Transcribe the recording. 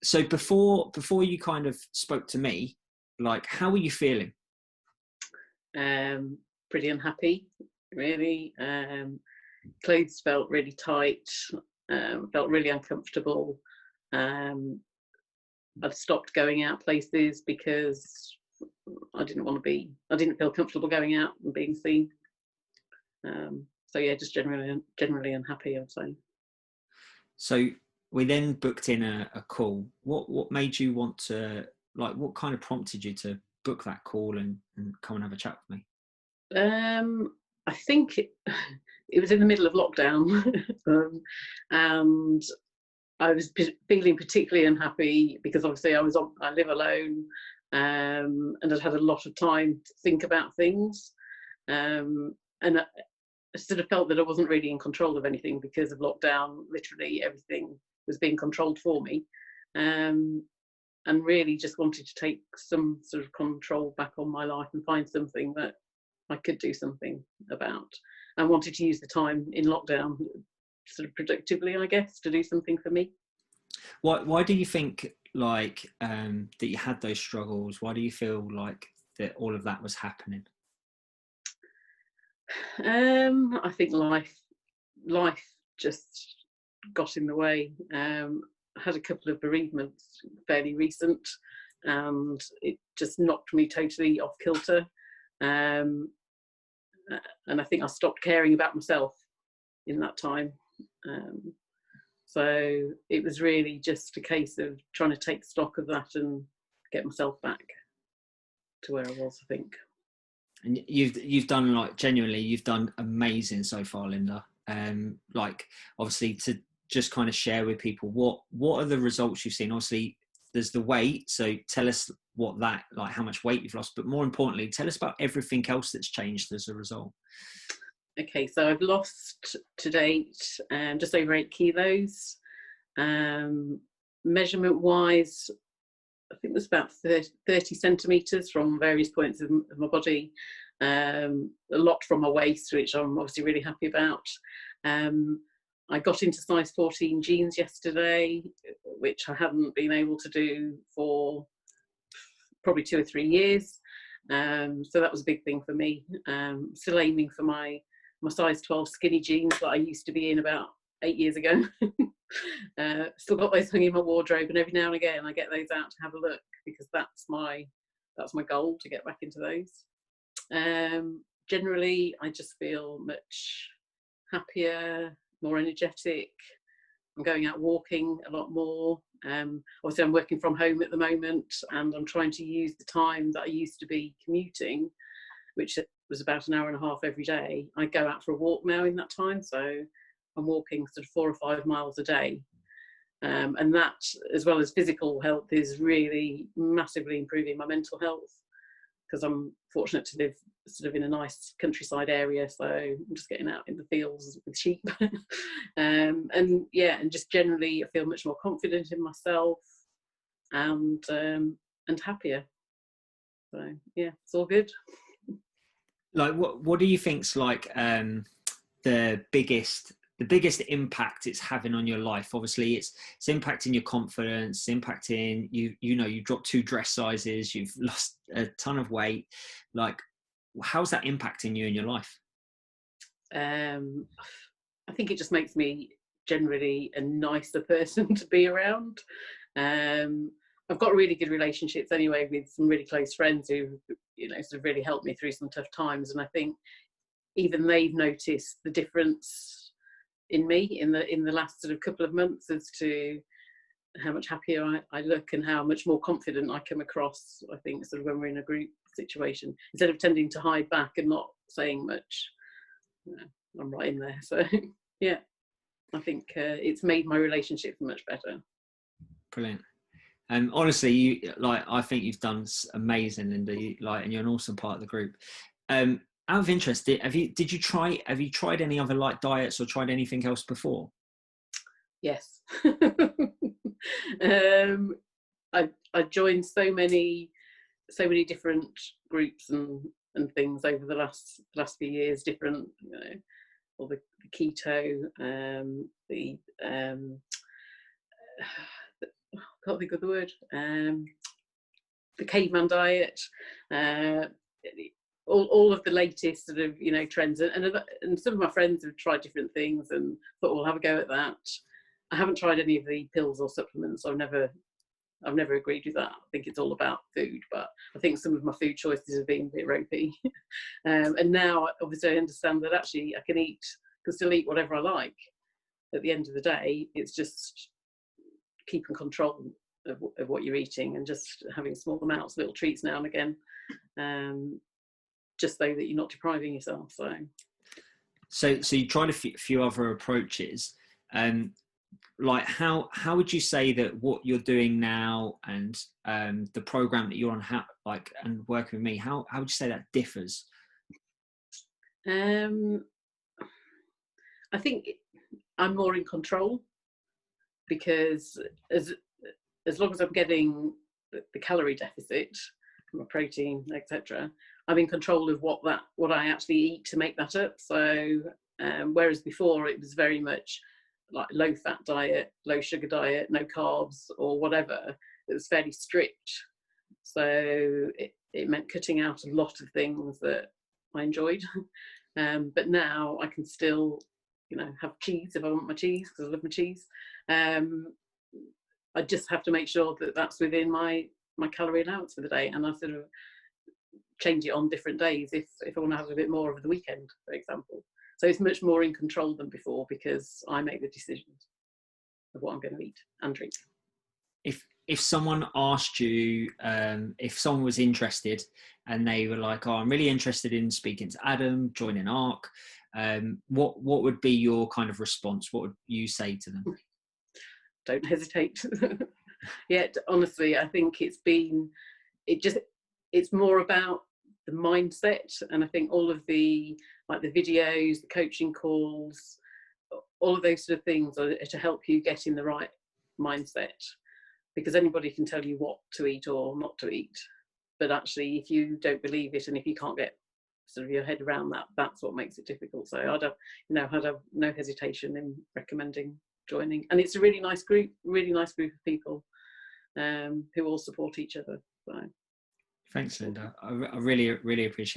So before you kind of spoke to me, like, how were you feeling? Pretty unhappy, really. Clothes felt really tight, felt really uncomfortable. I'd stopped going out places because I didn't feel comfortable going out and being seen. So yeah, just generally unhappy, I'd say. So we then booked in a call. What made you want to, like, what kind of prompted you to book that call and come and have a chat with me? I think it was in the middle of lockdown, and I was feeling particularly unhappy because obviously I live alone, and I'd had a lot of time to think about things, and I sort of felt that I wasn't really in control of anything because of lockdown. Literally everything was being controlled for me, and really just wanted to take some sort of control back on my life and find something that I could do something about, and wanted to use the time in lockdown sort of productively, I guess, to do something for me. Why do you think, like, that you had those struggles? Why do you feel like that all of that was happening? I think life just got in the way. I had a couple of bereavements fairly recent, and it just knocked me totally off kilter. Um, and I think I stopped caring about myself in that time. So it was really just a case of trying to take stock of that and get myself back to where I was, I think. And you've done, like, genuinely, you've done amazing so far, Linda. Like, obviously, to just kind of share with people what are the results you've seen. Obviously, there's the weight, so tell us what that, like, how much weight you've lost, but more importantly, tell us about everything else that's changed as a result. Okay, so I've lost to date just over 8 kilos. Measurement wise, I think there's about 30 centimetres from various points of my body. A lot from my waist, which I'm obviously really happy about. I got into size 14 jeans yesterday, which I haven't been able to do for probably 2 or 3 years. So that was a big thing for me. Still aiming for my size 12 skinny jeans that I used to be in about 8 years ago. Still got those hanging in my wardrobe, and every now and again I get those out to have a look because that's my goal, to get back into those. Generally, I just feel much happier, more energetic. I'm going out walking a lot more. Obviously, I'm working from home at the moment, and I'm trying to use the time that I used to be commuting, which was about an hour and a half every day. I go out for a walk now in that time, so I'm walking sort of 4 or 5 miles a day. And that, as well as physical health, is really massively improving my mental health, because I'm fortunate to live sort of in a nice countryside area, so I'm just getting out in the fields with sheep. And just generally I feel much more confident in myself, and happier. So yeah, it's all good. Like, what do you think's, like, the biggest impact it's having on your life? Obviously, it's impacting your confidence, impacting you've dropped 2 dress sizes, you've lost a ton of weight. Like, how's that impacting you in your life? I think it just makes me generally a nicer person to be around. I've got really good relationships anyway with some really close friends who, sort of really helped me through some tough times, and I think even they've noticed the difference in me in the last sort of couple of months as to how much happier I look and how much more confident I come across. I think sort of when we're in a group situation, instead of tending to hide back and not saying much, I'm right in there. So yeah, I think it's made my relationships much better. Brilliant. And honestly, I think you've done amazing, Linda. And you're an awesome part of the group. Out of interest, have you tried any other, like, diets or tried anything else before? Yes. I joined so many different groups and things over the last few years. Different, all the keto, can't think of the word. The caveman diet, uh, all of the latest sort of, you know, trends, and some of my friends have tried different things and thought, we'll have a go at that. I haven't tried any of the pills or supplements. I've never agreed with that. I think it's all about food, but I think some of my food choices have been a bit ropey. And now, obviously, I understand that actually I can still eat whatever I like. At the end of the day, it's just keeping control of what you're eating and just having small amounts, little treats now and again, just so that you're not depriving yourself. So you tried a few other approaches. Like how would you say that what you're doing now and the program that you're on, and working with me, how would you say that differs? I think I'm more in control, because as long as I'm getting the calorie deficit, my protein, etc., I'm in control of what I actually eat to make that up. So whereas before it was very much like low fat diet, low sugar diet, no carbs or whatever, it was fairly strict. So it meant cutting out a lot of things that I enjoyed. But now I can still, you know, have cheese if I want my cheese, because I love my cheese. I just have to make sure that that's within my calorie allowance for the day, and I sort of change it on different days if I want to have a bit more over the weekend, for example. So it's much more in control than before, because I make the decisions of what I'm going to eat and drink. If someone asked you, if someone was interested and they were like, oh, I'm really interested in speaking to Adam, joining ARC, what would be your kind of response? What would you say to them? Don't hesitate. Yeah, honestly, I think it's more about the mindset, and I think all of the videos, the coaching calls, all of those sort of things are to help you get in the right mindset, because anybody can tell you what to eat or not to eat, but actually if you don't believe it and if you can't get sort of your head around that, that's what makes it difficult. So I'd have no hesitation in recommending joining, and it's a really nice group of people who all support each other. So thanks, Linda. I really appreciate